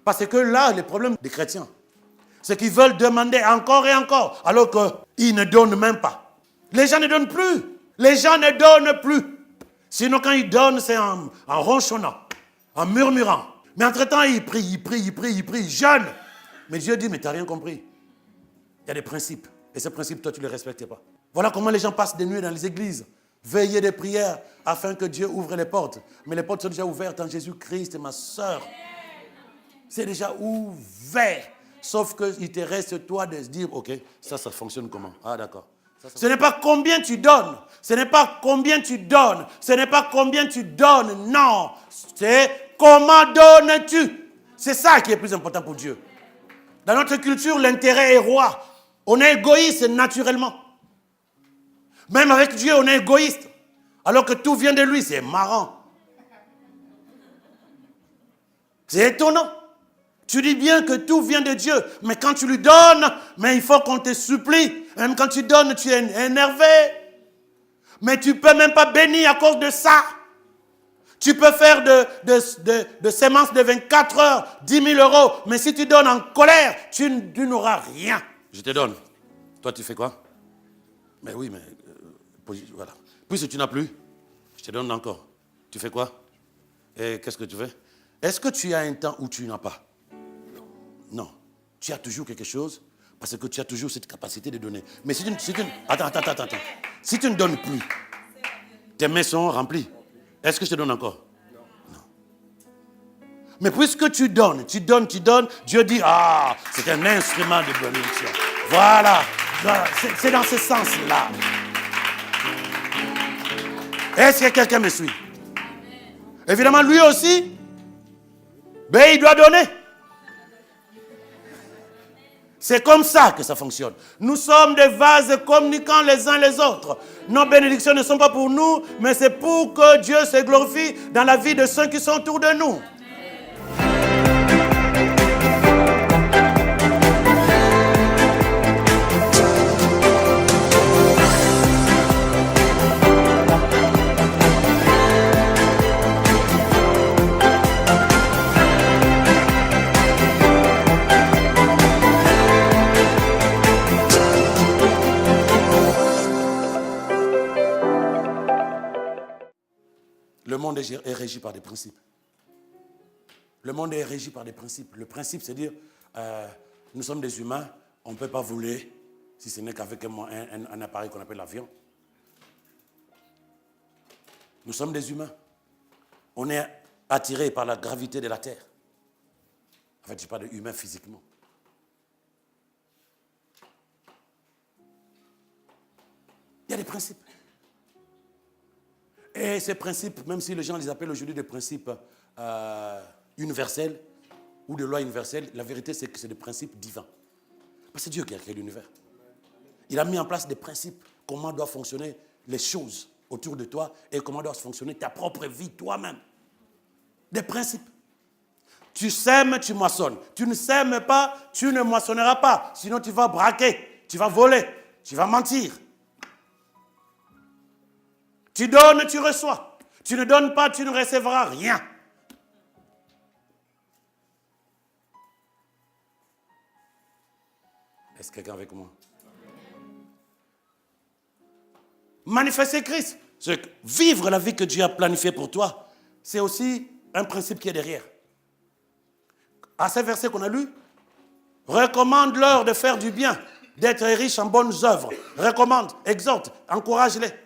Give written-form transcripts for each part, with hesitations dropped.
Parce que là, le problème des chrétiens, c'est qu'ils veulent demander encore et encore, alors qu'ils ne donnent même pas. Les gens ne donnent plus. Les gens ne donnent plus. Sinon, quand ils donnent, c'est en ronchonnant, en murmurant. Mais entre-temps, ils prient, ils jeûnent. Mais Dieu dit, mais tu n'as rien compris. Il y a des principes. Et ces principes, toi, tu ne les respectes pas. Voilà comment les gens passent des nuits dans les églises. Veiller des prières afin que Dieu ouvre les portes. Mais les portes sont déjà ouvertes en Jésus-Christ, ma soeur. C'est déjà ouvert. Sauf qu'il te reste, toi, de se dire, ok, ça fonctionne comment? Ah, d'accord. Ce n'est pas combien tu donnes. Ce n'est pas combien tu donnes. Ce n'est pas combien tu donnes. Non. C'est comment donnes-tu. C'est ça qui est plus important pour Dieu. Dans notre culture, l'intérêt est roi. On est égoïste naturellement. Même avec Dieu, on est égoïste. Alors que tout vient de lui. C'est marrant. C'est étonnant. Tu dis bien que tout vient de Dieu. Mais quand tu lui donnes, mais il faut qu'on te supplie. Même quand tu donnes, tu es énervé. Mais tu ne peux même pas bénir à cause de ça. Tu peux faire de sémences de 24 heures, 10 000 euros. Mais si tu donnes en colère, tu n'auras rien. Je te donne. Toi, tu fais quoi? Mais oui, mais voilà. Puisque tu n'as plus, je te donne encore. Tu fais quoi? Et qu'est-ce que tu fais? Est-ce que tu as un temps où tu n'as pas? Non. Tu as toujours quelque chose parce que tu as toujours cette capacité de donner. Mais si tu attends. Si tu ne donnes plus, tes mains sont remplies. Est-ce que je te donne encore? Non. Mais puisque tu donnes, Dieu dit, ah, c'est un instrument de bénédiction. Voilà. C'est dans ce sens-là. Est-ce que quelqu'un me suit? Évidemment, lui aussi, ben, il doit donner. C'est comme ça que ça fonctionne. Nous sommes des vases communicants les uns les autres. Nos bénédictions ne sont pas pour nous, mais c'est pour que Dieu se glorifie dans la vie de ceux qui sont autour de nous. Le monde est régi par des principes. Le monde est régi par des principes. Le principe, c'est dire, nous sommes des humains, on ne peut pas voler, si ce n'est qu'avec un appareil qu'on appelle l'avion. Nous sommes des humains. On est attirés par la gravité de la Terre. En fait, je parle d'humain physiquement. Il y a des principes. Et ces principes, même si les gens les appellent aujourd'hui des principes universels ou de lois universelles, la vérité c'est que c'est des principes divins. Parce que c'est Dieu qui a créé l'univers. Il a mis en place des principes, comment doivent fonctionner les choses autour de toi et comment doit fonctionner ta propre vie toi-même. Des principes. Tu sèmes, tu moissonnes. Tu ne sèmes pas, tu ne moissonneras pas. Sinon tu vas braquer, tu vas voler, tu vas mentir. Tu donnes, tu reçois. Tu ne donnes pas, tu ne recevras rien. Est-ce quelqu'un avec moi? Manifester Christ, vivre la vie que Dieu a planifiée pour toi, c'est aussi un principe qui est derrière. À ces versets qu'on a lus, recommande-leur de faire du bien, d'être riches en bonnes œuvres. Recommande, exhorte, encourage-les.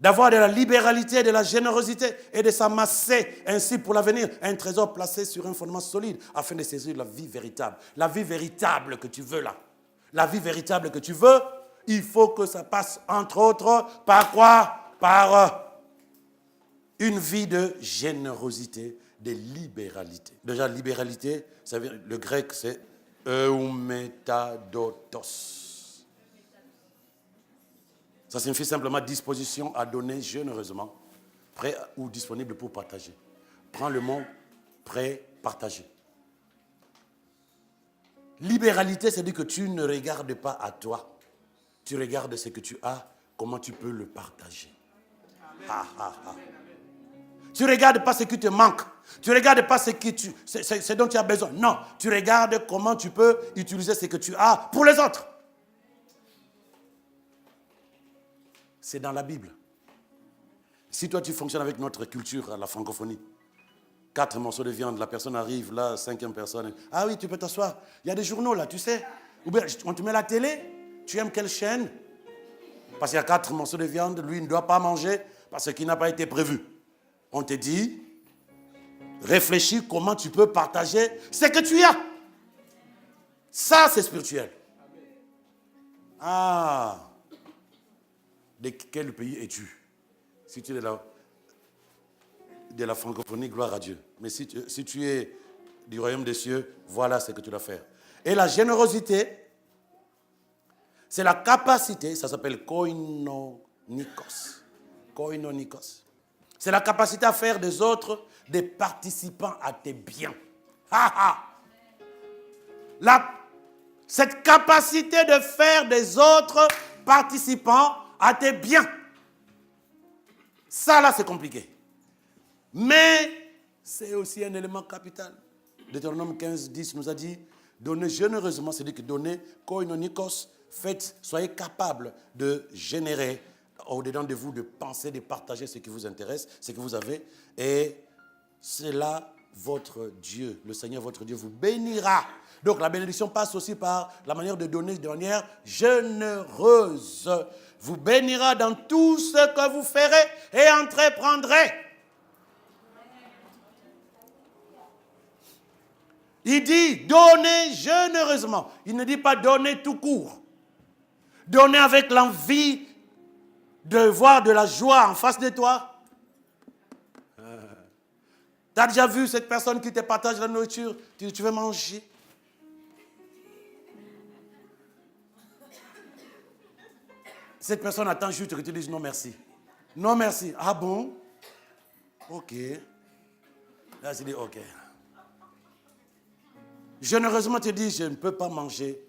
D'avoir de la libéralité, de la générosité et de s'amasser ainsi pour l'avenir un trésor placé sur un fondement solide afin de saisir la vie véritable. La vie véritable que tu veux là. La vie véritable que tu veux, il faut que ça passe entre autres par quoi? Par une vie de générosité, de libéralité. Déjà, libéralité, ça veut dire, le grec c'est eumetadotos. Ça signifie simplement disposition à donner généreusement, prêt ou disponible pour partager. Prends le mot prêt, partager. Libéralité, c'est-à-dire que tu ne regardes pas à toi. Tu regardes ce que tu as, comment tu peux le partager. Ah, ah, ah. Tu ne regardes pas ce qui te manque. Tu ne regardes pas ce dont tu as besoin. Non, tu regardes comment tu peux utiliser ce que tu as pour les autres. C'est dans la Bible. Si toi tu fonctionnes avec notre culture, la francophonie, 4 morceaux de viande, la personne arrive, là, 5e personne. Ah oui, tu peux t'asseoir. Il y a des journaux là, tu sais. Ou bien on te met la télé. Tu aimes quelle chaîne? Parce qu'il y a 4 morceaux de viande, lui il ne doit pas manger parce qu'il n'a pas été prévu. On te dit, réfléchis comment tu peux partager ce que tu as. Ça, c'est spirituel. Ah, de quel pays es-tu? Si tu es là, de la francophonie, gloire à Dieu. Mais si tu es du royaume des cieux, voilà ce que tu dois faire. Et la générosité, c'est la capacité, ça s'appelle koinonikos. Koinonikos. C'est la capacité à faire des autres des participants à tes biens. Cette capacité de faire des autres participants à tes biens. Ça là, c'est compliqué. Mais c'est aussi un élément capital. Deutéronome 15, 10 nous a dit, donnez généreusement, c'est-à-dire que donnez koinonikos, soyez capables de générer au-dedans de vous, de penser, de partager ce qui vous intéresse, ce que vous avez. Et c'est là votre Dieu, le Seigneur votre Dieu vous bénira. Donc la bénédiction passe aussi par la manière de donner de manière généreuse. Vous bénira dans tout ce que vous ferez et entreprendrez. Il dit donnez généreusement. Il ne dit pas donner tout court. Donner avec l'envie de voir de la joie en face de toi. Tu as déjà vu cette personne qui te partage la nourriture? Tu veux manger? Cette personne attend juste que tu dises non merci. Non merci. Ah bon? Ok. Là, je dis ok. Généreusement, tu dis, je ne peux pas manger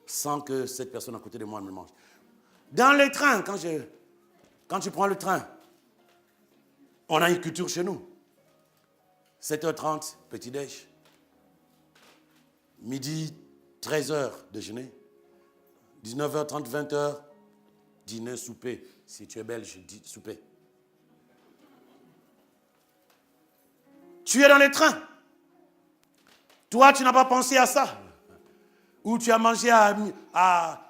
sans que cette personne à côté de moi me mange. Dans le train, quand tu prends le train, on a une culture chez nous. 7h30, petit-déj. Midi, 13h, déjeuner. 19h30, 20h, dîner, souper. Si tu es belge, dis souper. Tu es dans le train. Toi, tu n'as pas pensé à ça. Ou tu as mangé à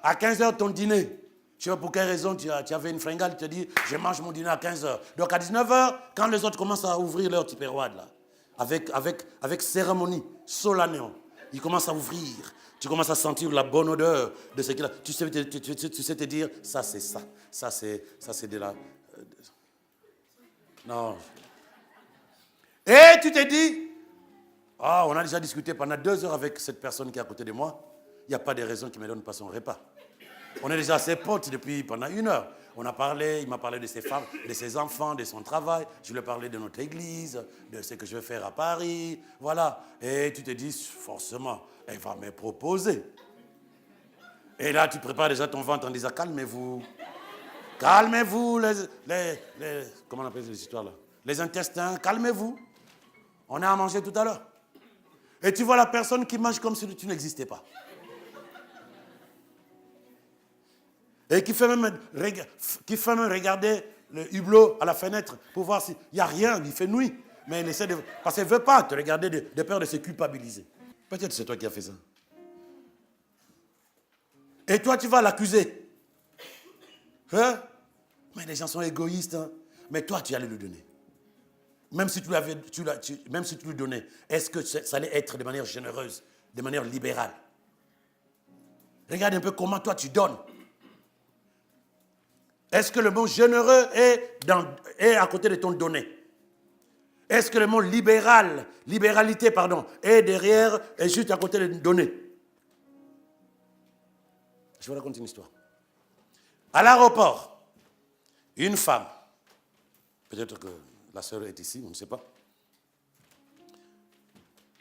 15h ton dîner. Je ne sais pas pour quelle raison tu avais une fringale, tu te dis, je mange mon dîner à 15h. Donc à 19h, quand les autres commencent à ouvrir leur tupperware, là, avec cérémonie, solennellement, ils commencent à ouvrir. Tu commences à sentir la bonne odeur de ce qu'il a. Tu sais te dire, ça c'est ça. Ça c'est de la... non. Et tu te dis, ah, on a déjà discuté pendant 2 heures avec cette personne qui est à côté de moi. Il n'y a pas de raison qu'il ne me donne pas son repas. On est déjà ses potes depuis pendant 1 heure. On a parlé, il m'a parlé de ses femmes, de ses enfants, de son travail. Je lui ai parlé de notre église, de ce que je vais faire à Paris. Voilà. Et tu te dis, forcément, elle va me proposer. Et là, tu prépares déjà ton ventre en disant, calmez-vous. Calmez-vous, comment on appelle ces histoires-là? Les intestins, calmez-vous. On a à manger tout à l'heure. Et tu vois la personne qui mange comme si tu n'existais pas. Et qui fait même regarder le hublot à la fenêtre pour voir s'il n'y a rien, il fait nuit. Mais il essaie de... Parce qu'il ne veut pas te regarder de peur de se culpabiliser. Peut-être c'est toi qui as fait ça. Et toi, tu vas l'accuser. Hein? Mais les gens sont égoïstes. Hein? Mais toi, tu allais le donner. Même si tu lui donnais, est-ce que ça allait être de manière généreuse, de manière libérale? Regarde un peu comment toi tu donnes. Est-ce que le mot généreux est à côté de ton donner? Est-ce que le mot libéralité, est derrière, est juste à côté de donner? Je vous raconte une histoire. À l'aéroport, une femme, peut-être que la sœur est ici, on ne sait pas.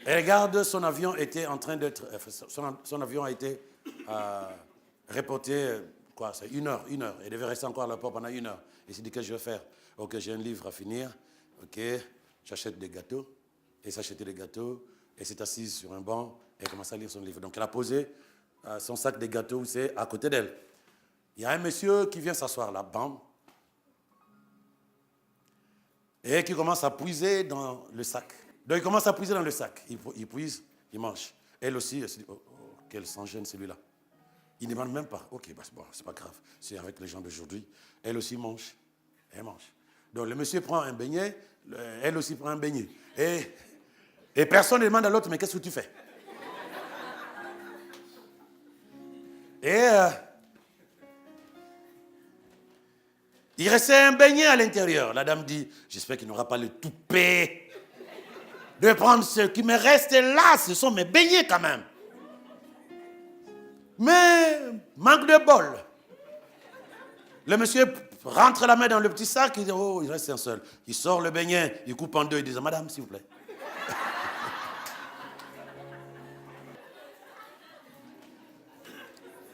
Elle regarde, son avion était en train d'être... Son avion a été reporté, c'est 1 heure. Elle devait rester encore à l'aéroport pendant 1 heure. Elle s'est dit, qu'est-ce que je vais faire? Ok, j'ai un livre à finir. Ok, j'achète des gâteaux. Et s'achetait des gâteaux. Elle s'est assise sur un banc et elle commence à lire son livre. Donc elle a posé son sac de gâteaux, c'est à côté d'elle. Il y a un monsieur qui vient s'asseoir là, bam. Et qui commence à puiser dans le sac. Donc il commence à puiser dans le sac. Il puise, il mange. Elle aussi, elle se dit, oh, quel sans-gêne celui-là. Il ne demande même pas. Ok, bah, bon, c'est pas grave. C'est avec les gens d'aujourd'hui. Elle aussi mange. Elle mange. Donc le monsieur prend un beignet, elle aussi prend un beignet. Et personne ne demande à l'autre, mais qu'est-ce que tu fais? Et il restait un beignet à l'intérieur. La dame dit, j'espère qu'il n'aura pas le toupet de prendre ce qui me reste là. Ce sont mes beignets quand même. Mais manque de bol. Le monsieur rentre la main dans le petit sac, il dit, oh, il reste un seul. Il sort le beignet, il coupe en deux, il dit, madame, s'il vous plaît.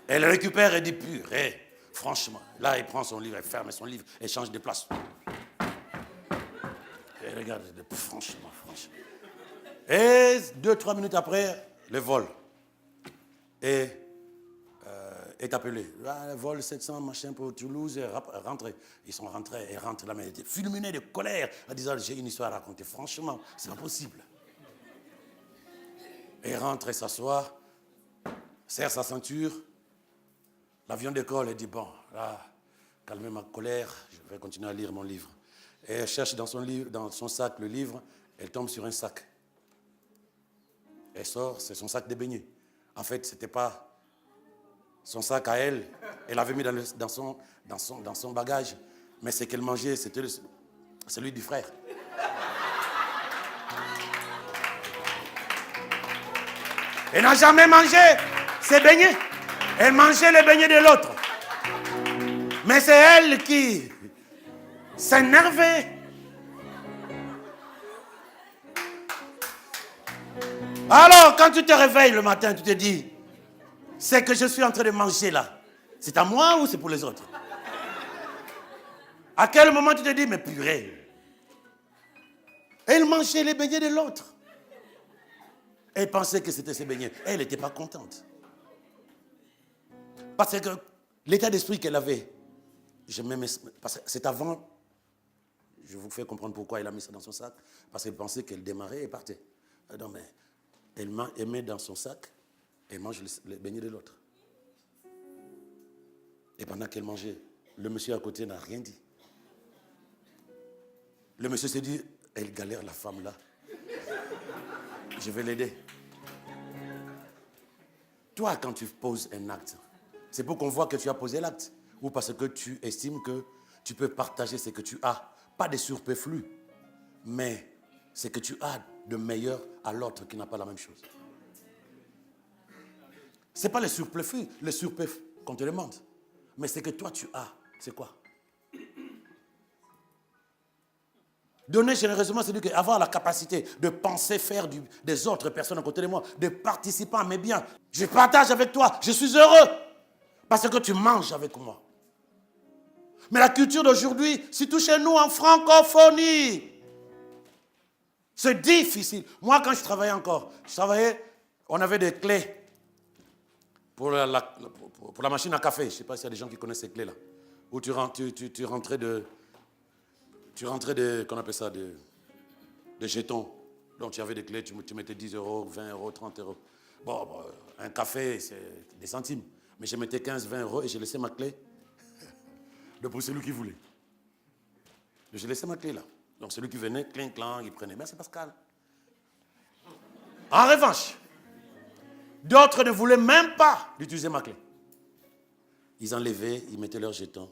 Elle récupère et dit, purée, franchement. Là, elle prend son livre, elle ferme son livre, elle change de place. Elle regarde, franchement. Et 2-3 minutes après, le vol est appelé. Le vol 700, machin, pour Toulouse, rentrez. Ils sont rentrés, et rentrent là, mais ils étaient fulminés de colère, en disant, j'ai une histoire à raconter. Franchement, c'est pas possible. Et rentre et s'assoit, serre sa ceinture. L'avion d'école, elle dit, bon, là, calmez ma colère, je vais continuer à lire mon livre. Et elle cherche dans son sac le livre, elle tombe sur un sac. Elle sort, c'est son sac de beignets. En fait, ce n'était pas son sac à elle, elle l'avait mis dans son bagage, mais ce qu'elle mangeait, c'était celui du frère. Elle n'a jamais mangé ses beignets. Elle mangeait les beignets de l'autre. Mais c'est elle qui s'énervait. Alors, quand tu te réveilles le matin, tu te dis, c'est que je suis en train de manger là. C'est à moi ou c'est pour les autres? À quel moment tu te dis, mais purée. Elle mangeait les beignets de l'autre. Elle pensait que c'était ses beignets. Elle n'était pas contente. Parce que l'état d'esprit qu'elle avait, parce que c'est avant, je vous fais comprendre pourquoi elle a mis ça dans son sac, parce qu'elle pensait qu'elle démarrait et partait. Non, mais elle met dans son sac et mange les beignets de l'autre. Et pendant qu'elle mangeait, le monsieur à côté n'a rien dit. Le monsieur s'est dit, elle galère la femme là. Je vais l'aider. Toi, quand tu poses un acte, c'est pour qu'on voit que tu as posé l'acte. Ou parce que tu estimes que tu peux partager ce que tu as. Pas des surplus, mais ce que tu as de meilleur à l'autre qui n'a pas la même chose. Ce n'est pas le surplus qu'on te demande. Mais ce que toi tu as, c'est quoi? Donner généreusement, c'est avoir la capacité de penser faire des autres personnes à côté de moi, de participer à mes biens. Je partage avec toi, je suis heureux parce que tu manges avec moi. Mais la culture d'aujourd'hui, surtout chez nous en francophonie, c'est difficile. Moi, quand je travaillais encore, on avait des clés pour la machine à café. Je ne sais pas s'il y a des gens qui connaissent ces clés-là. Où tu rentrais qu'on appelle ça, de jetons. Donc tu avais des clés, tu mettais 10 euros, 20 euros, 30 euros. Bon, un café, c'est des centimes. Mais je mettais 15, 20 euros et je laissais ma clé pour celui qui voulait. Je laissais ma clé là. Donc celui qui venait, clink, clang, il prenait. Merci Pascal. En revanche, d'autres ne voulaient même pas utiliser ma clé. Ils enlevaient, ils mettaient leurs jetons.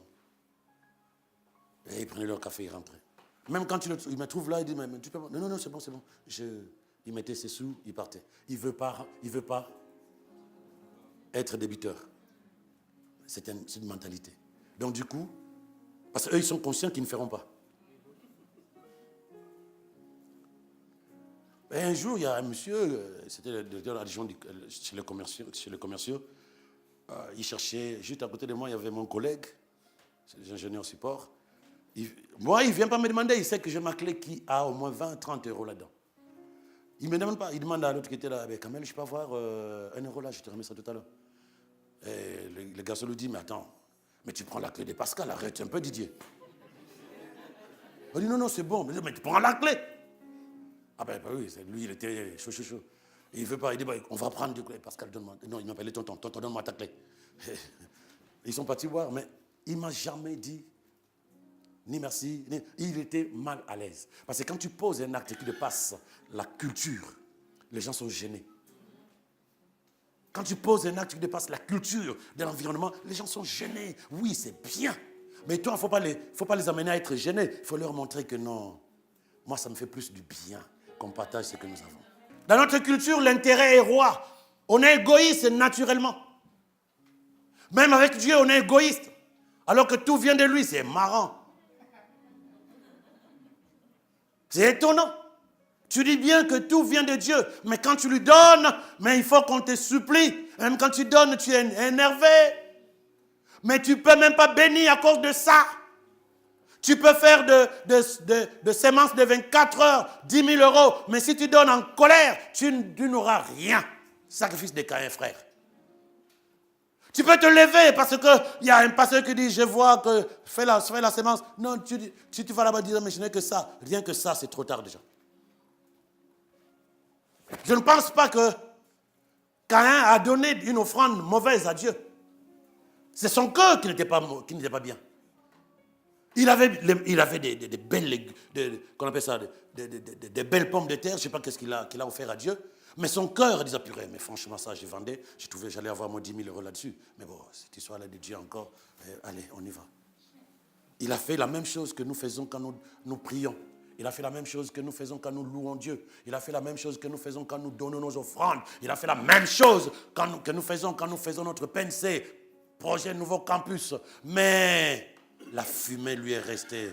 Et ils prenaient leur café, ils rentraient. Même quand ils me trouvent là, ils disent, mais tu peux pas. Non, c'est bon. Ils mettaient ses sous, ils partaient. Il ne veut pas être débiteur. C'est une mentalité. Donc du coup, parce qu'eux, ils sont conscients qu'ils ne feront pas. Et un jour, il y a un monsieur, c'était le directeur adjoint chez les commerciaux. Il cherchait, juste à côté de moi, il y avait mon collègue, c'est les ingénieurs support. Moi, il ne vient pas me demander, il sait que j'ai ma clé qui a au moins 20, 30 euros là-dedans. Il ne me demande pas, il demande à l'autre qui était là, quand même, je peux avoir 1 euro là, je te remets ça tout à l'heure. Et le garçon lui dit, mais attends, mais tu prends la clé de Pascal, arrête un peu Didier. Il dit, non, c'est bon, mais tu prends la clé. Ah ben oui, lui, il était chaud. Et il ne veut pas, il dit, on va prendre du clé. Pascal, donne-moi. Non, il m'appelait tonton, donne-moi ta clé. Ils sont partis voir, mais il ne m'a jamais dit ni merci, il était mal à l'aise. Parce que quand tu poses un acte qui dépasse la culture, les gens sont gênés. Quand tu poses un acte qui dépasse la culture de l'environnement, les gens sont gênés. Oui, c'est bien. Mais toi, il ne faut pas les amener à être gênés. Il faut leur montrer que non, moi, ça me fait plus du bien qu'on partage ce que nous avons. Dans notre culture, l'intérêt est roi. On est égoïste naturellement. Même avec Dieu, on est égoïste. Alors que tout vient de lui, c'est marrant. C'est étonnant. Tu dis bien que tout vient de Dieu, mais quand tu lui donnes, mais il faut qu'on te supplie. Même quand tu donnes, tu es énervé. Mais tu ne peux même pas bénir à cause de ça. Tu peux faire de sémences de 24 heures, 10 000 euros, mais si tu donnes en colère, tu n'auras rien. Sacrifice des Caïns, frère. Tu peux te lever parce qu'il y a un pasteur qui dit, je vois que fais la sémence. Non, tu vas là-bas dire, mais je n'ai que ça. Rien que ça, c'est trop tard déjà. Je ne pense pas que Caïn a donné une offrande mauvaise à Dieu. C'est son cœur qui n'était pas bien. Il avait des belles, qu'on appelle ça, des belles pommes de terre. Je ne sais pas qu'est-ce qu'il a offert à Dieu. Mais son cœur disait, purée, mais franchement, ça, je vendais. Je trouvais j'allais avoir moi 10 000 euros là-dessus. Mais bon, cette histoire-là de Dieu encore, allez, on y va. Il a fait la même chose que nous faisons quand nous prions. Il a fait la même chose que nous faisons quand nous louons Dieu. Il a fait la même chose que nous faisons quand nous donnons nos offrandes. Il a fait la même chose que nous faisons quand nous faisons notre PNC, projet Nouveau Campus. Mais la fumée lui est restée,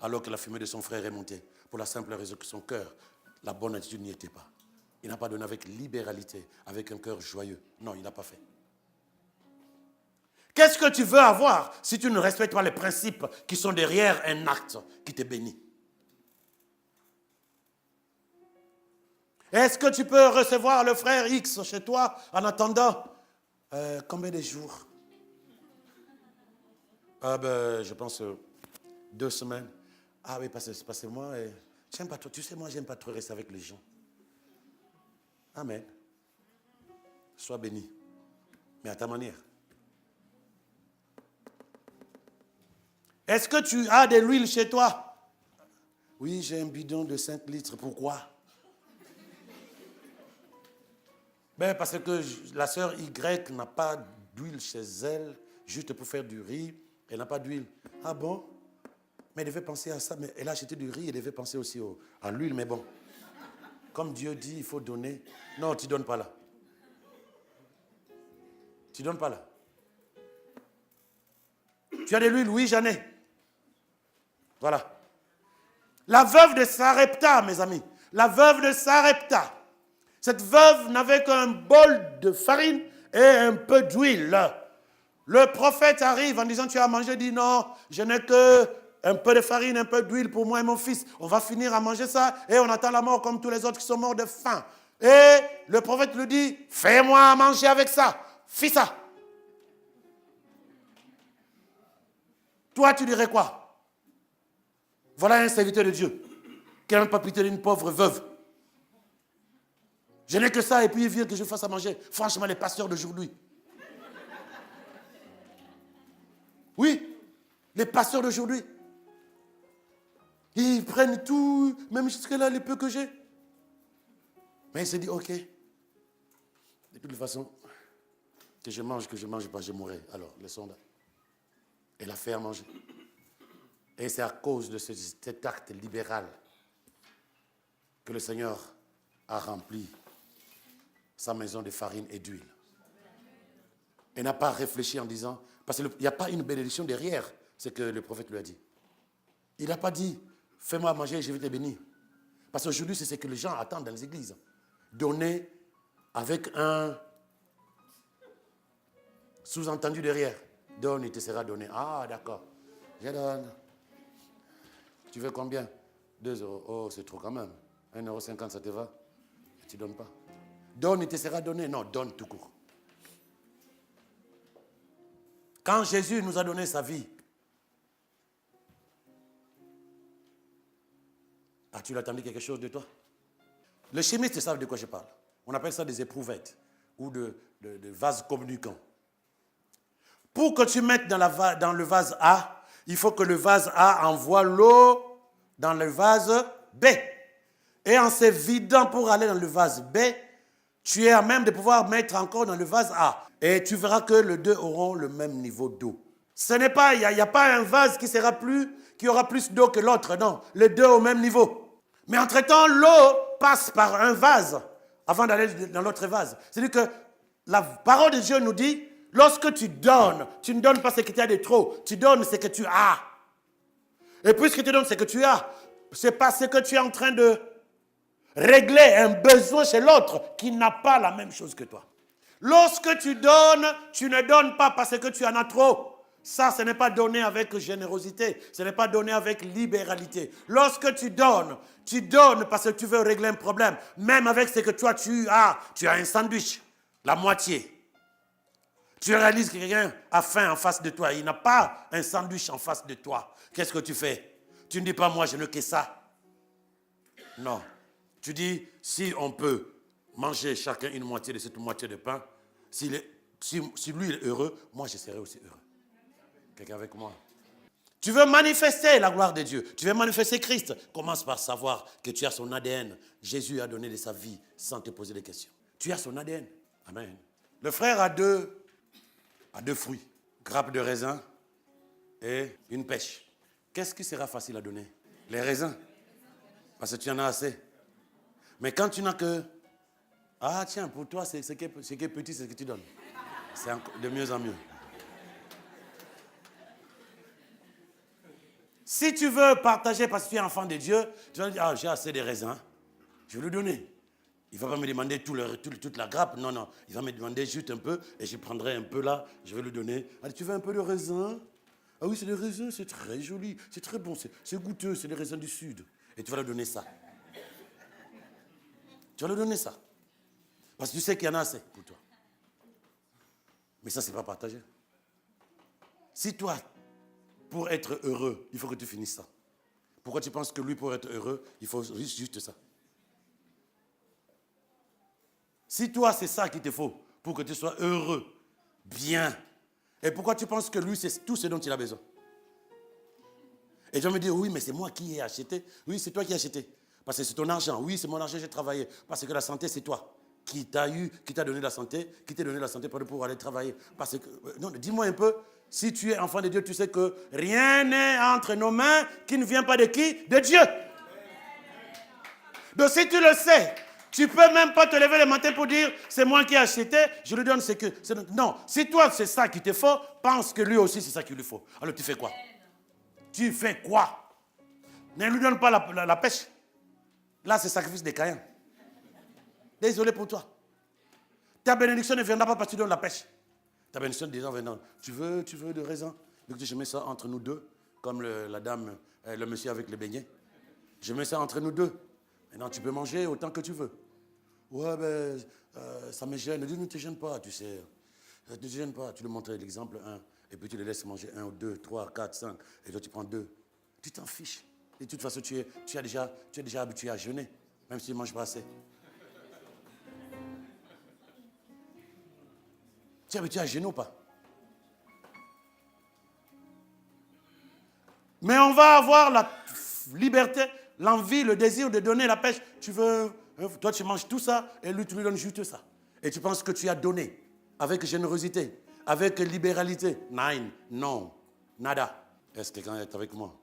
alors que la fumée de son frère est montée. Pour la simple raison que son cœur, la bonne attitude n'y était pas. Il n'a pas donné avec libéralité, avec un cœur joyeux. Non, il n'a pas fait. Qu'est-ce que tu veux avoir si tu ne respectes pas les principes qui sont derrière un acte qui te bénit? Est-ce que tu peux recevoir le frère X chez toi en attendant combien de jours? Je pense 2 semaines. Ah oui, parce que moi, j'aime pas trop. Tu sais, moi, j'aime pas trop rester avec les gens. Amen. Sois béni. Mais à ta manière. Est-ce que tu as de l'huile chez toi? Oui, j'ai un bidon de 5 litres. Pourquoi? Parce que la sœur Y n'a pas d'huile chez elle, juste pour faire du riz. Elle n'a pas d'huile. Ah bon? Mais elle devait penser à ça. Mais elle a acheté du riz, elle devait penser aussi à l'huile. Mais bon, comme Dieu dit, il faut donner. Non, tu ne donnes pas là. Tu ne donnes pas là. Tu as de l'huile? Oui, j'en ai. Voilà. La veuve de Sarepta, mes amis. La veuve de Sarepta. Cette veuve n'avait qu'un bol de farine et un peu d'huile. Le prophète arrive en disant, tu as mangé? Il dit, non, je n'ai qu'un peu de farine, un peu d'huile pour moi et mon fils. On va finir à manger ça et on attend la mort comme tous les autres qui sont morts de faim. Et le prophète lui dit, fais-moi manger avec ça. Fais ça. Toi, tu dirais quoi? Voilà un serviteur de Dieu qui n'a même pas pitié d'une pauvre veuve. Je n'ai que ça et puis il vient que je fasse à manger. Franchement, les pasteurs d'aujourd'hui. Oui, les pasteurs d'aujourd'hui. Ils prennent tout, même jusque-là, les peu que j'ai. Mais il s'est dit, ok, de toute façon, que je mange pas, je mourrai. Alors, laissons là. Elle a fait à manger. Et c'est à cause de cet acte libéral que le Seigneur a rempli sa maison de farine et d'huile. Elle n'a pas réfléchi en disant, parce qu'il n'y a pas une bénédiction derrière ce que le prophète lui a dit. Il n'a pas dit, fais-moi manger et je vais te bénir. Parce qu'aujourd'hui, c'est ce que les gens attendent dans les églises. Donner avec un sous-entendu derrière. Donne, il te sera donné. Ah, d'accord. Je donne. Tu veux combien? 2 euros. Oh, c'est trop quand même. 1,50 €, ça te va? Tu ne donnes pas. Donne, il te sera donné. Non, donne tout court. Quand Jésus nous a donné sa vie, as-tu attendu quelque chose de toi? Les chimistes savent de quoi je parle. On appelle ça des éprouvettes ou de vases communicants. Pour que tu mettes dans le vase A, il faut que le vase A envoie l'eau dans le vase B. Et en se vidant pour aller dans le vase B, tu es à même de pouvoir mettre encore dans le vase A. Et tu verras que les deux auront le même niveau d'eau. Ce n'est pas, il n'y a pas un vase qui aura plus d'eau que l'autre, non. Les deux au même niveau. Mais entre-temps, l'eau passe par un vase avant d'aller dans l'autre vase. C'est-à-dire que la parole de Dieu nous dit, lorsque tu ne donnes pas ce que tu as de trop, tu donnes ce que tu as. Et puisque tu donnes ce que tu as, c'est parce que tu es en train de régler un besoin chez l'autre qui n'a pas la même chose que toi. Lorsque tu donnes, tu ne donnes pas parce que tu en as trop. Ça, ce n'est pas donné avec générosité. Ce n'est pas donné avec libéralité. Lorsque tu donnes parce que tu veux régler un problème. Même avec ce que toi tu as un sandwich, la moitié. Tu réalises que quelqu'un a faim en face de toi. Il n'a pas un sandwich en face de toi. Qu'est-ce que tu fais? Tu ne dis pas, moi, je n'ai que ça. Non. Tu dis, si on peut manger chacun une moitié de cette moitié de pain, si lui est heureux, moi, je serai aussi heureux. Quelqu'un avec moi? Tu veux manifester la gloire de Dieu. Tu veux manifester Christ. Commence par savoir que tu as son ADN. Jésus a donné de sa vie sans te poser des questions. Tu as son ADN. Amen. Le frère a deux fruits. Grappe de raisin et une pêche. Qu'est-ce qui sera facile à donner? Les raisins. Parce que tu en as assez. Mais quand tu n'as que... Ah tiens, pour toi, ce qui est petit, c'est ce que tu donnes. C'est de mieux en mieux. Si tu veux partager parce que tu es enfant de Dieu, tu vas dire, j'ai assez de raisins, je vais lui donner. Il ne va pas me demander toute la grappe, non. Il va me demander juste un peu, et je prendrai un peu là, je vais lui donner. Allez, tu veux un peu de raisin? Ah oui, c'est des raisins, c'est très joli, c'est très bon, c'est goûteux, c'est des raisins du sud. Et tu vas lui donner ça. Tu vas lui donner ça. Parce que tu sais qu'il y en a assez pour toi. Mais ça, ce n'est pas partagé. Si toi, pour être heureux, il faut que tu finisses ça. Pourquoi tu penses que lui, pour être heureux, il faut juste ça? Si toi, c'est ça qu'il te faut pour que tu sois heureux, bien, et pourquoi tu penses que lui, c'est tout ce dont il a besoin? Et tu vas me dire, oui, mais c'est moi qui ai acheté. Oui, c'est toi qui as acheté. Parce que c'est ton argent. Oui, c'est mon argent, j'ai travaillé. Parce que la santé, c'est toi qui t'a donné la santé, qui t'a donné la santé pour aller travailler. Parce que, non, dis-moi un peu, si tu es enfant de Dieu, tu sais que rien n'est entre nos mains qui ne vient pas de qui? De Dieu. Donc si tu le sais, tu ne peux même pas te lever le matin pour dire, c'est moi qui ai acheté, je lui donne ce que... Non, si toi c'est ça qu'il te faut, pense que lui aussi c'est ça qu'il lui faut. Alors tu fais quoi? Tu fais quoi? Ne lui donne pas la pêche. Là c'est sacrifice de Caïn. Désolé pour toi. Ta bénédiction ne viendra pas parce que tu donnes la pêche. Ta bénédiction des gens viendront. Tu veux de raisin? Donc je mets ça entre nous deux, comme la dame, le monsieur avec les beignets. Je mets ça entre nous deux. Maintenant tu peux manger autant que tu veux. Ouais, ben, ça me gêne. Dis, ne te gêne pas, tu sais. Ne te gêne pas. Tu lui montres l'exemple 1, et puis tu le laisses manger 1 ou 2, 3, 4, 5, et toi tu prends 2. Tu t'en fiches. Et de toute façon, tu es déjà habitué à jeûner, même si tu ne manges pas assez. Tu es habitué à jeûner ou pas? Mais on va avoir la liberté, l'envie, le désir de donner la pêche. Toi tu manges tout ça et lui tu lui donnes juste ça. Et tu penses que tu as donné avec générosité, avec libéralité. Non, nada. Est-ce que quelqu'un est avec moi?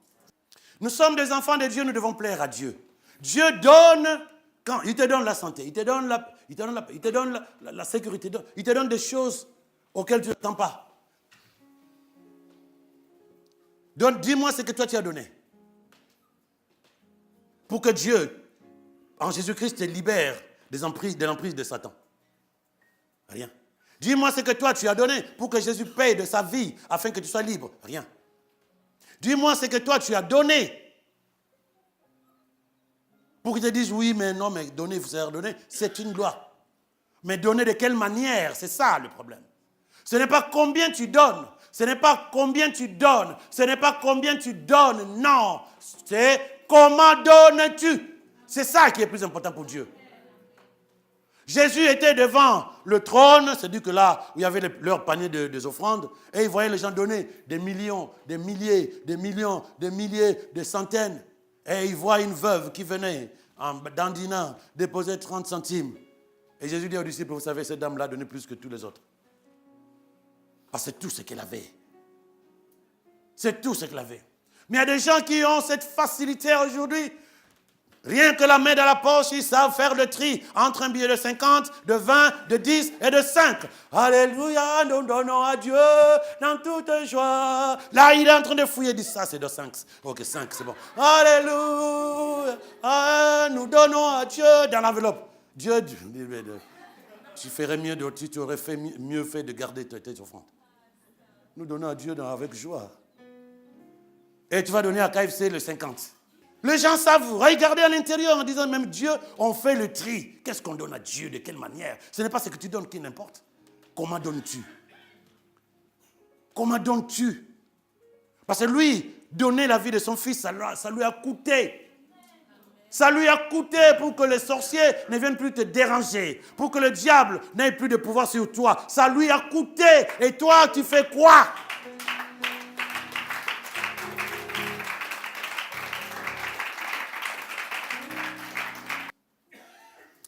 Nous sommes des enfants de Dieu, nous devons plaire à Dieu. Dieu donne, quand il te donne la santé, il te donne la sécurité, il te donne des choses auxquelles tu ne t'attends pas. Donc dis-moi ce que toi tu as donné. Pour que Dieu, en Jésus-Christ, te libère de l'emprise de Satan. Rien. Dis-moi ce que toi tu as donné pour que Jésus paye de sa vie afin que tu sois libre. Rien. Dis-moi ce que toi tu as donné Pour qu'ils te disent, oui, mais non, mais donner, vous savez donner, c'est une loi. Mais donner de quelle manière, c'est ça le problème. Ce n'est pas combien tu donnes, ce n'est pas combien tu donnes, ce n'est pas combien tu donnes, non. C'est comment donnes-tu. C'est ça qui est plus important pour Dieu. Jésus était devant le trône, c'est-à-dire que là où il y avait leur panier des offrandes, et il voyait les gens donner des millions, des milliers, des millions, des milliers, des centaines. Et il voit une veuve qui venait en dandinant déposer 30 centimes. Et Jésus dit aux disciples, vous savez, cette dame-là a donné plus que tous les autres. Parce que c'est tout ce qu'elle avait. C'est tout ce qu'elle avait. Mais il y a des gens qui ont cette facilité aujourd'hui. Rien que la main dans la poche, ils savent faire le tri entre un billet de 50, de 20, de 10 et de 5. Alléluia, nous donnons à Dieu dans toute joie. Là, il est en train de fouiller, il dit ça, c'est de 5. Ok, 5, c'est bon. Alléluia, nous donnons à Dieu dans l'enveloppe. Dieu, tu ferais mieux, tu aurais mieux fait de garder tes offrandes. Nous donnons à Dieu avec joie. Et tu vas donner à KFC le 50. Les gens savent regarder à l'intérieur en disant, même Dieu, on fait le tri. Qu'est-ce qu'on donne à Dieu? De quelle manière? Ce n'est pas ce que tu donnes qui n'importe. Comment donnes-tu? Comment donnes-tu? Parce que lui, donner la vie de son fils, ça lui a coûté. Ça lui a coûté pour que les sorciers ne viennent plus te déranger. Pour que le diable n'ait plus de pouvoir sur toi. Ça lui a coûté. Et toi, tu fais quoi?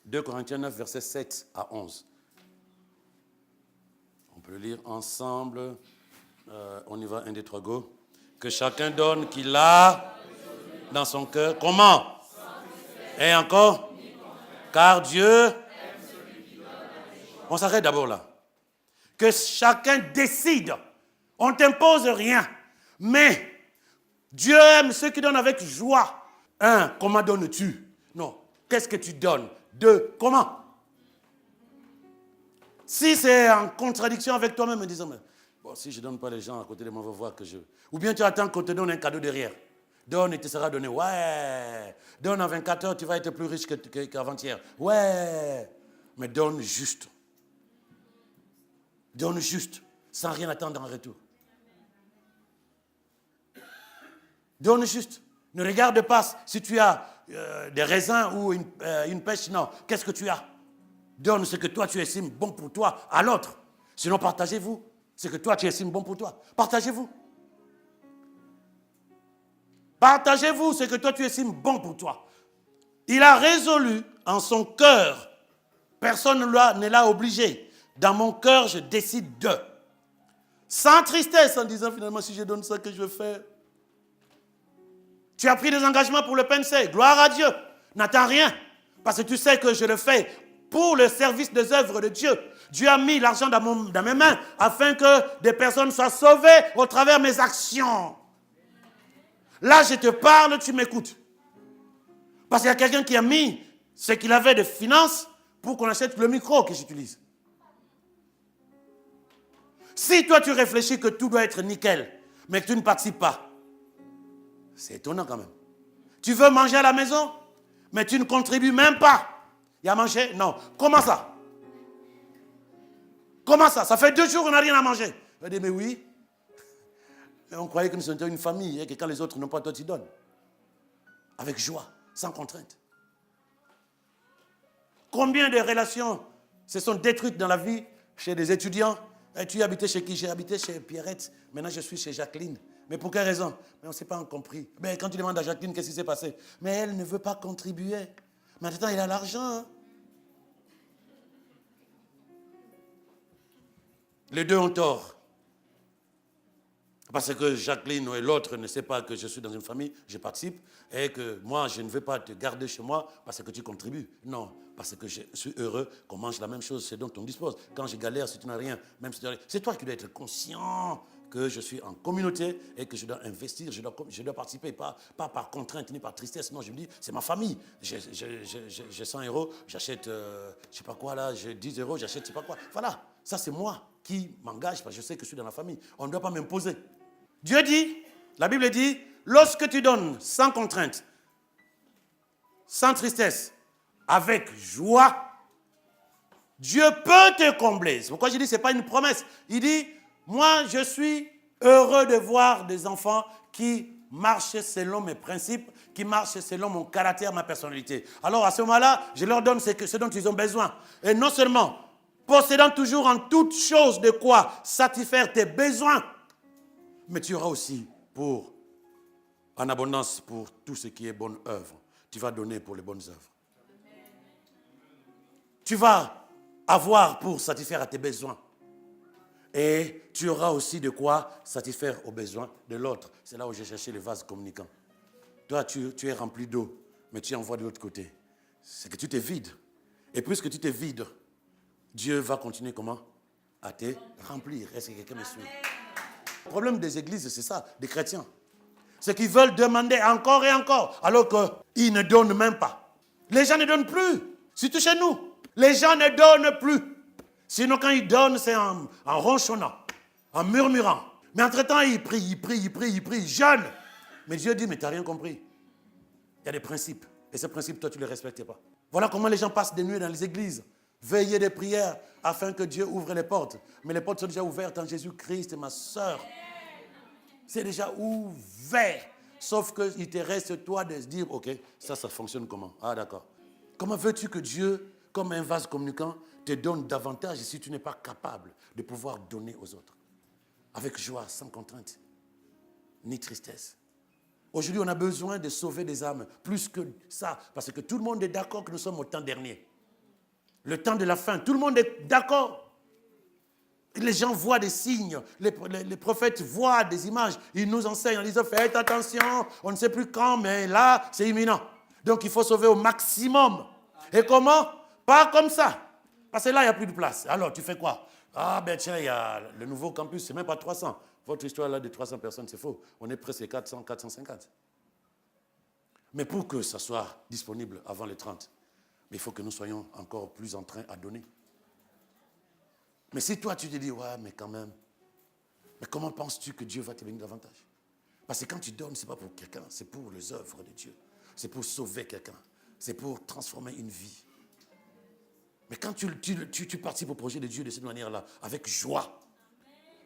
2 Corinthiens 9, versets 7 à 11. On peut le lire ensemble. On y va, 1, 2, 3, go. Que chacun donne qu'il a dans son cœur. Comment? Et encore? Car Dieu... On s'arrête d'abord là. Que chacun décide. On ne t'impose rien. Mais Dieu aime ceux qui donnent avec joie. 1, comment donnes-tu? Non. Qu'est-ce que tu donnes? 2, comment? Si c'est en contradiction avec toi-même, en disant, bon, si je ne donne pas les gens à côté de moi, vont voir que je... Ou bien tu attends qu'on te donne un cadeau derrière. Donne et tu seras donné. Ouais. Donne en 24 heures, tu vas être plus riche qu'avant-hier. Ouais. Mais donne juste. Donne juste, sans rien attendre en retour. Donne juste. Ne regarde pas si tu as des raisins ou une pêche. Non. Qu'est-ce que tu as? Donne ce que toi tu estimes bon pour toi à l'autre. Sinon, partagez-vous ce que toi tu estimes bon pour toi. Partagez-vous. Partagez-vous ce que toi tu estimes bon pour toi. Il a résolu en son cœur. Personne ne l'a obligé. Dans mon cœur, je décide de. Sans tristesse, en disant finalement, si je donne ça, que je vais faire. Tu as pris des engagements pour le PNC. Gloire à Dieu. N'attends rien. Parce que tu sais que je le fais pour le service des œuvres de Dieu. Dieu a mis l'argent dans mes mains afin que des personnes soient sauvées au travers de mes actions. Là, je te parle, tu m'écoutes. Parce qu'il y a quelqu'un qui a mis ce qu'il avait de finances pour qu'on achète le micro que j'utilise. Si toi, tu réfléchis que tout doit être nickel, mais que tu ne participes pas, c'est étonnant quand même. Tu veux manger à la maison, mais tu ne contribues même pas. Il y a à manger? Non. Comment ça? Comment ça? Ça fait 2 jours qu'on n'a rien à manger. Je dis, mais oui. Mais on croyait que nous étions une famille et que quand les autres n'ont pas, toi tu donnes. Avec joie, sans contrainte. Combien de relations se sont détruites dans la vie chez des étudiants? Et tu habitais chez qui? J'ai habité chez Pierrette. Maintenant, je suis chez Jacqueline. Mais pour quelle raison? Mais on ne s'est pas compris. Mais quand tu demandes à Jacqueline qu'est-ce qui s'est passé? Mais elle ne veut pas contribuer. Maintenant, il a l'argent. Hein? Les deux ont tort. Parce que Jacqueline ou l'autre ne sait pas que je suis dans une famille, je participe, et que moi, je ne veux pas te garder chez moi parce que tu contribues. Non, parce que je suis heureux qu'on mange la même chose, c'est dont on dispose. Quand je galère, si tu n'as rien, même si tu n'as rien, c'est toi qui dois être conscient que je suis en communauté et que je dois investir, je dois participer, pas par contrainte ni par tristesse. Non, je me dis, c'est ma famille. J'ai 100 €, j'achète, je ne sais pas quoi là, j'ai 10 €, j'achète je ne sais pas quoi. Voilà, ça c'est moi qui m'engage parce que je sais que je suis dans la famille. On ne doit pas m'imposer. Dieu dit, la Bible dit, lorsque tu donnes sans contrainte, sans tristesse, avec joie, Dieu peut te combler. C'est pourquoi je dis, ce n'est pas une promesse. Il dit, moi, je suis heureux de voir des enfants qui marchent selon mes principes, qui marchent selon mon caractère, ma personnalité. Alors, à ce moment-là, je leur donne ce dont ils ont besoin. Et non seulement, possédant toujours en toutes choses de quoi satisfaire tes besoins, mais tu auras aussi en abondance pour tout ce qui est bonne œuvre. Tu vas donner pour les bonnes œuvres. Tu vas avoir pour satisfaire à tes besoins. Et tu auras aussi de quoi satisfaire aux besoins de l'autre. C'est là où j'ai cherché le vase communicant. Toi, tu es rempli d'eau, mais tu envoies de l'autre côté. C'est que tu te vides. Et puisque tu te vides, Dieu va continuer comment? À te remplir. Est-ce que quelqu'un me suit? Le problème des églises, c'est ça, des chrétiens. C'est qu'ils veulent demander encore et encore, alors qu'ils ne donnent même pas. Les gens ne donnent plus, surtout chez nous. Les gens ne donnent plus. Sinon, quand ils donnent, c'est en ronchonnant, en murmurant. Mais entre-temps, ils prient, jeûnent. Mais Dieu dit, mais tu n'as rien compris. Il y a des principes. Et ces principes, toi, tu ne les respectes pas. Voilà comment les gens passent des nuits dans les églises. Veiller des prières afin que Dieu ouvre les portes. Mais les portes sont déjà ouvertes en Jésus-Christ, ma soeur. C'est déjà ouvert. Sauf qu'il te reste, toi, de se dire, ok, ça fonctionne comment? Ah, d'accord. Comment veux-tu que Dieu, comme un vase communicant, te donne davantage si tu n'es pas capable de pouvoir donner aux autres? Avec joie, sans contrainte, ni tristesse. Aujourd'hui, on a besoin de sauver des âmes, plus que ça, parce que tout le monde est d'accord que nous sommes au temps dernier. Le temps de la fin, tout le monde est d'accord. Les gens voient des signes, les prophètes voient des images, ils nous enseignent en disant, faites attention, on ne sait plus quand, mais là, c'est imminent. Donc, il faut sauver au maximum. Et comment? Pas comme ça. Parce que là, il n'y a plus de place. Alors, tu fais quoi? Ah, ben tiens, il y a le nouveau campus, c'est même pas 300. Votre histoire là de 300 personnes, c'est faux. On est presque 400, 450. Mais pour que ça soit disponible avant les 30, il faut que nous soyons encore plus en train à donner. Mais si toi, tu te dis, ouais, mais quand même, mais comment penses-tu que Dieu va te bénir davantage? Parce que quand tu donnes, ce n'est pas pour quelqu'un, c'est pour les œuvres de Dieu. C'est pour sauver quelqu'un. C'est pour transformer une vie. Mais quand tu participes au projet de Dieu de cette manière-là, avec joie,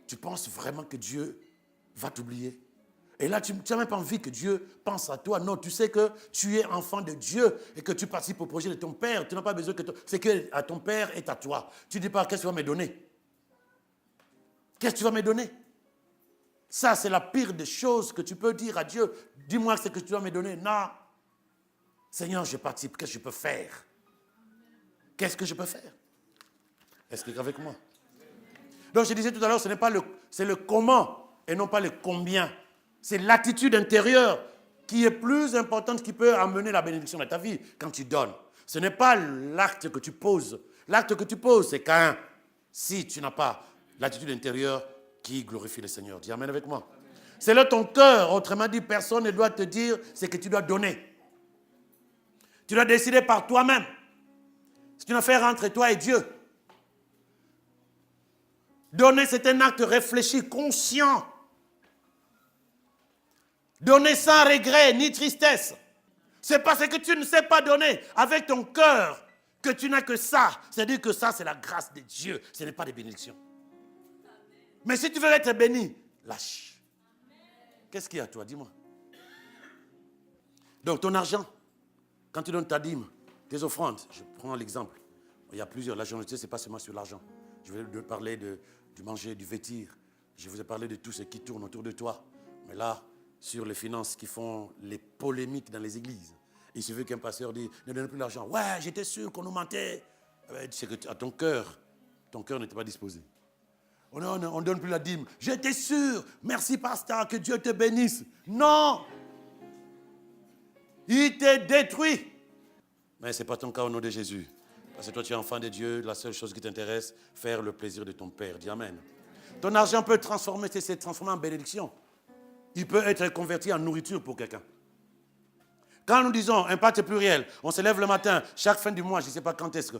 tu penses vraiment que Dieu va t'oublier? Et là, tu n'as même pas envie que Dieu pense à toi. Non, tu sais que tu es enfant de Dieu et que tu participes au projet de ton Père. Tu n'as pas besoin que c'est que à ton Père est à toi. Tu ne dis pas, qu'est-ce que tu vas me donner? Qu'est-ce que tu vas me donner? Ça, c'est la pire des choses que tu peux dire à Dieu. Dis-moi ce que tu vas me donner. Non. Seigneur, je participe. Qu'est-ce que je peux faire? Qu'est-ce que je peux faire? Est-ce que tu es avec moi? Donc, je disais tout à l'heure, c'est le comment et non pas le combien. C'est l'attitude intérieure qui est plus importante, qui peut amener la bénédiction dans ta vie quand tu donnes. Ce n'est pas l'acte que tu poses. L'acte que tu poses, c'est quand, si tu n'as pas l'attitude intérieure qui glorifie le Seigneur. Dis amen avec moi. C'est là ton cœur. Autrement dit, personne ne doit te dire ce que tu dois donner. Tu dois décider par toi-même. C'est une affaire entre toi et Dieu. Donner, c'est un acte réfléchi, conscient. Donner sans regret ni tristesse. C'est parce que tu ne sais pas donner avec ton cœur que tu n'as que ça. C'est-à-dire que ça, c'est la grâce de Dieu. Ce n'est pas des bénédictions. Mais si tu veux être béni, lâche. Qu'est-ce qu'il y a à toi? Dis-moi. Donc, ton argent, quand tu donnes ta dîme, tes offrandes, je prends l'exemple. Il y a plusieurs. La générosité, ce n'est pas seulement sur l'argent. Je vais te parler du manger, du vêtir. Je vous ai parlé de tout ce qui tourne autour de toi. Mais là, sur les finances qui font les polémiques dans les églises. Il suffit qu'un pasteur dise, ne donne plus l'argent. Ouais, j'étais sûr qu'on nous mentait. C'est que à ton cœur n'était pas disposé. On ne donne plus la dîme. J'étais sûr. Merci, pasteur, que Dieu te bénisse. Non. Il te détruit. Mais ce n'est pas ton cas au nom de Jésus. Parce que toi, tu es enfant de Dieu. La seule chose qui t'intéresse, faire le plaisir de ton Père. Dis amen. Ton argent peut se transformer en bénédiction. Il peut être converti en nourriture pour quelqu'un. Quand nous disons impact pluriel, on se lève le matin, chaque fin du mois, je ne sais pas quand est-ce que,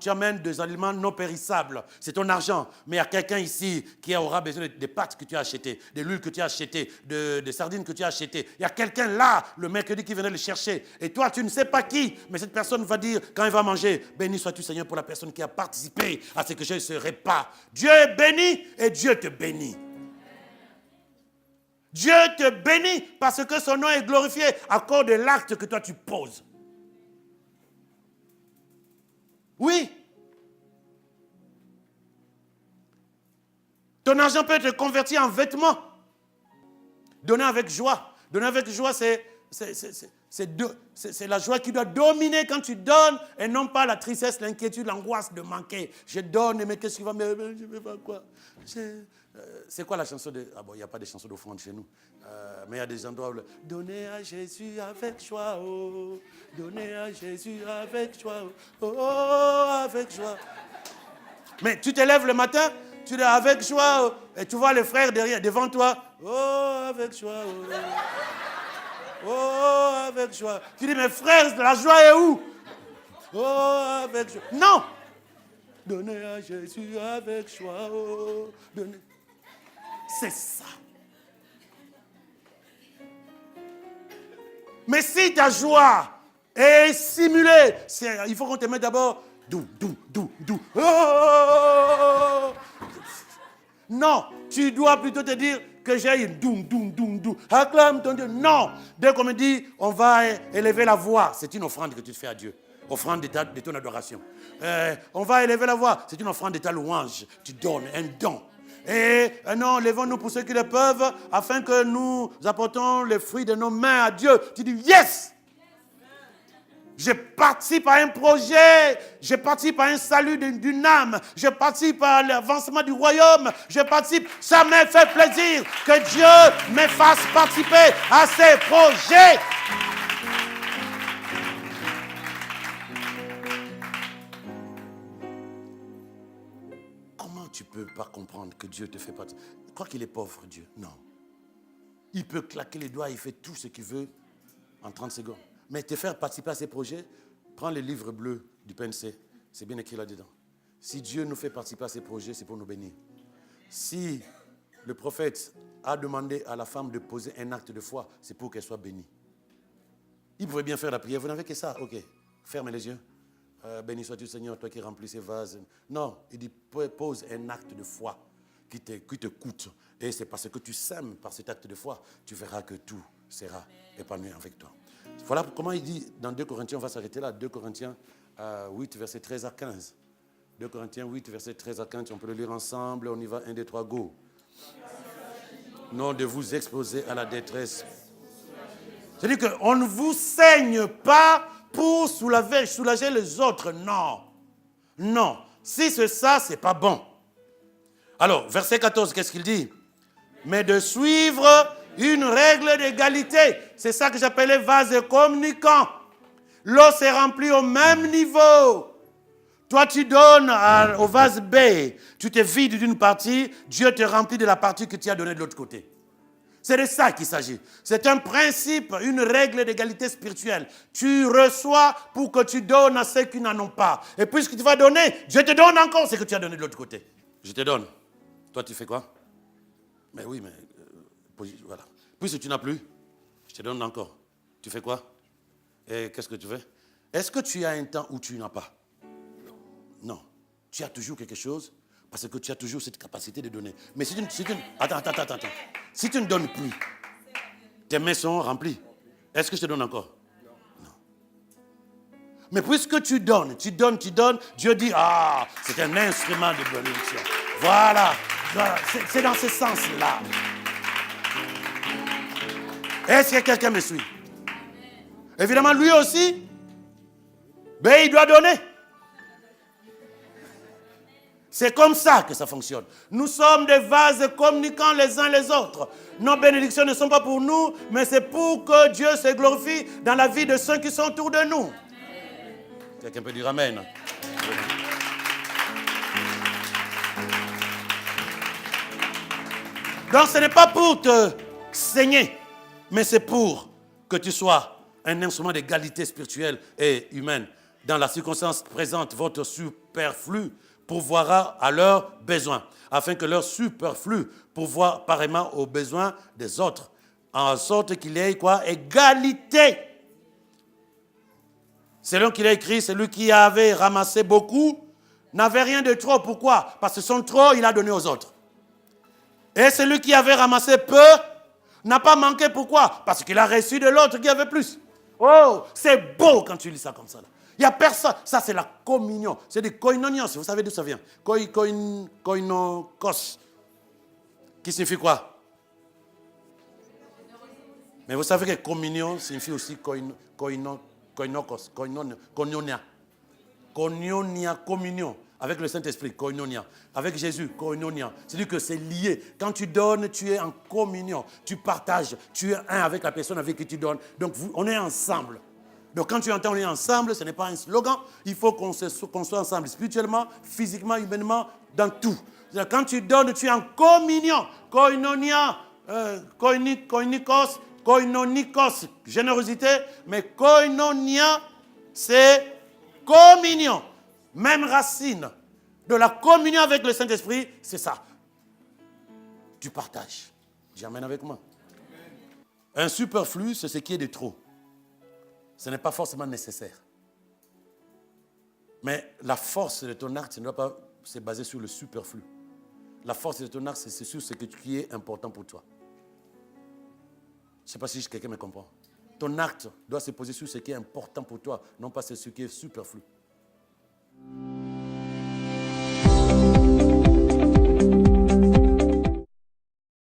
tu amènes des aliments non périssables, c'est ton argent. Mais il y a quelqu'un ici qui aura besoin des pâtes que tu as achetées, de l'huile que tu as achetée, des sardines que tu as achetées. Il y a quelqu'un là, le mercredi, qui venait le chercher. Et toi, tu ne sais pas qui, mais cette personne va dire, quand il va manger, béni sois-tu Seigneur pour la personne qui a participé à ce que je ce repas. Dieu est béni et Dieu te bénit. Dieu te bénit parce que son nom est glorifié à cause de l'acte que toi tu poses. Oui. Ton argent peut être converti en vêtements. Donner avec joie. Donner avec joie, c'est la joie qui doit dominer quand tu donnes et non pas la tristesse, l'inquiétude, l'angoisse de manquer. Je donne, mais qu'est-ce qui va me... Je ne vais pas quoi. C'est quoi la chanson de... Ah bon, il n'y a pas de chansons d'offrande chez nous. Mais il y a des endroits où... Donnez à Jésus avec joie, oh. Donnez à Jésus avec joie, oh. Oh, avec joie. Mais tu te lèves le matin, tu dis avec joie, oh. Et tu vois les frères derrière, devant toi. Oh, avec joie, oh. Oh, avec joie. Tu dis, mes frères, la joie est où? Oh, avec joie. Non! Donnez à Jésus avec joie, oh. Donnez. C'est ça. Mais si ta joie est simulée, il faut qu'on te mette d'abord doux. Oh! Non, tu dois plutôt te dire que j'ai une doux. Acclame ton Dieu. Non, dès qu'on me dit, on va élever la voix, c'est une offrande que tu te fais à Dieu. Offrande de ton adoration. On va élever la voix, c'est une offrande de ta louange. Tu donnes un don. Et non, lèvons-nous pour ceux qui le peuvent, afin que nous apportons les fruits de nos mains à Dieu. Tu dis, yes! Je participe à un projet, je participe à un salut d'une âme, je participe à l'avancement du royaume, je participe, ça me fait plaisir que Dieu me fasse participer à ces projets. Comment tu ne peux pas comprendre que Dieu te fait participer? Tu crois qu'il est pauvre, Dieu? Non. Il peut claquer les doigts, il fait tout ce qu'il veut en 30 secondes. Mais te faire participer à ces projets, prends le livre bleu du PNC, c'est bien écrit là-dedans. Si Dieu nous fait participer à ces projets, c'est pour nous bénir. Si le prophète a demandé à la femme de poser un acte de foi, c'est pour qu'elle soit bénie. Il pouvait bien faire la prière, vous n'avez que ça, ok, fermez les yeux. Béni sois-tu Seigneur, toi qui remplis ces vases. Non, il dit pose un acte de foi qui te coûte. Et c'est parce que tu sèmes par cet acte de foi, tu verras que tout sera épanoui avec toi. Voilà comment il dit dans 2 Corinthiens, on va s'arrêter là, 2 Corinthiens 8, verset 13 à 15. 2 Corinthiens 8, verset 13 à 15, on peut le lire ensemble, on y va, 1, 2, 3, go. Non de vous exposer à la détresse. C'est-à-dire qu'on ne vous saigne pas pour soulager les autres, non. Non, si c'est ça, c'est pas bon. Alors, verset 14, qu'est-ce qu'il dit? Mais de suivre une règle d'égalité. C'est ça que j'appelais vase communicant. L'eau s'est remplie au même niveau. Toi, tu donnes au vase B, tu te vides d'une partie, Dieu te remplit de la partie que tu as donnée de l'autre côté. C'est de ça qu'il s'agit. C'est un principe, une règle d'égalité spirituelle. Tu reçois pour que tu donnes à ceux qui n'en ont pas. Et puisque tu vas donner, Dieu te donne encore ce que tu as donné de l'autre côté. Je te donne. Toi, tu fais quoi? Mais oui, mais... voilà. Puisque tu n'as plus, je te donne encore. Tu fais quoi? Et qu'est-ce que tu fais? Est-ce que tu as un temps où tu n'as pas? Non. Tu as toujours quelque chose parce que tu as toujours cette capacité de donner. Mais si tu attends. Si tu ne donnes plus, tes mains sont remplies. Est-ce que je te donne encore? Non. Mais puisque tu donnes, Dieu dit, ah, c'est un instrument de bénédiction. Voilà. C'est dans ce sens-là. Est-ce que quelqu'un me suit? Évidemment, lui aussi, ben, il doit donner. C'est comme ça que ça fonctionne. Nous sommes des vases communicants les uns les autres. Nos bénédictions ne sont pas pour nous, mais c'est pour que Dieu se glorifie dans la vie de ceux qui sont autour de nous. Quelqu'un peut dire Amen. Donc ce n'est pas pour te saigner, mais c'est pour que tu sois un instrument d'égalité spirituelle et humaine. Dans la circonstance présente, votre superflu pourvoira à leurs besoins, afin que leur superflu pourvoie pareillement aux besoins des autres, en sorte qu'il y ait quoi? Égalité. Selon qu'il a écrit, celui qui avait ramassé beaucoup n'avait rien de trop. Pourquoi? Parce que son trop, il a donné aux autres. Et celui qui avait ramassé peu n'a pas manqué. Pourquoi? Parce qu'il a reçu de l'autre qui avait plus. Oh, c'est beau quand tu lis ça comme ça. Il n'y a personne. Ça, c'est la communion. C'est des koinonios. Vous savez d'où ça vient? Koinokos. Qui signifie quoi? Mais vous savez que communion signifie aussi koinokos, koinonia. Koinonia, communion. Avec le Saint-Esprit, koinonia. Avec Jésus, koinonia. C'est-à-dire que c'est lié. Quand tu donnes, tu es en communion. Tu partages. Tu es un avec la personne avec qui tu donnes. Donc, on est ensemble. Donc, quand tu entends on est ensemble, ce n'est pas un slogan. Il faut qu'on soit ensemble spirituellement, physiquement, humainement, dans tout. Quand tu donnes, tu es en communion. Koinonia, koinikos, koinonikos, générosité. Mais koinonia, c'est communion. Même racine de la communion avec le Saint-Esprit, c'est ça. Tu partages. J'amène avec moi. Un superflu, c'est ce qui est de trop. Ce n'est pas forcément nécessaire. Mais la force de ton acte ne doit pas se baser sur le superflu. La force de ton acte, c'est sur ce qui est important pour toi. Je ne sais pas si quelqu'un me comprend. Ton acte doit se poser sur ce qui est important pour toi, non pas sur ce qui est superflu.